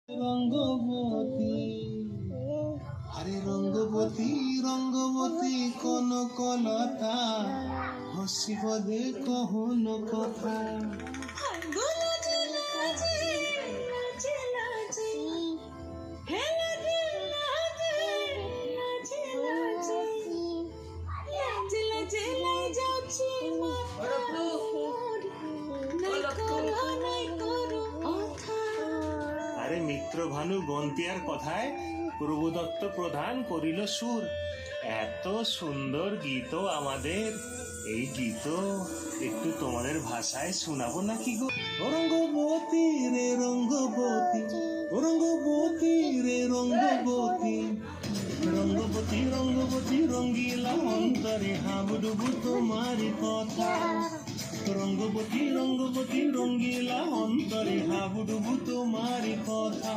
রঙ্গবতী, আরে রঙ্গবতী রঙ্গবতী কোন কলতা, হসিব দে কহন কথা। আরে মিত্র ভানু গন্তিয়ার কথায় প্রভুদত্ত প্রধান করিল সুর। এত সুন্দর গীত আমাদের, এই গীত একটু তোমাদের ভাষায় শোনাবো নাকি গো? রঙ্গবতী রে রঙ্গবতী, রঙ্গবতী রে রঙ্গবতী, রঙ্গবতী রঙ্গবতী রঙ্গিলা অন্তরে হাবুডুবু তোমারি কথা। রঙ্গবতী রঙ্গবতী রঙ্গিলা অন্তরে হাবুডুবু তোমারি কথা।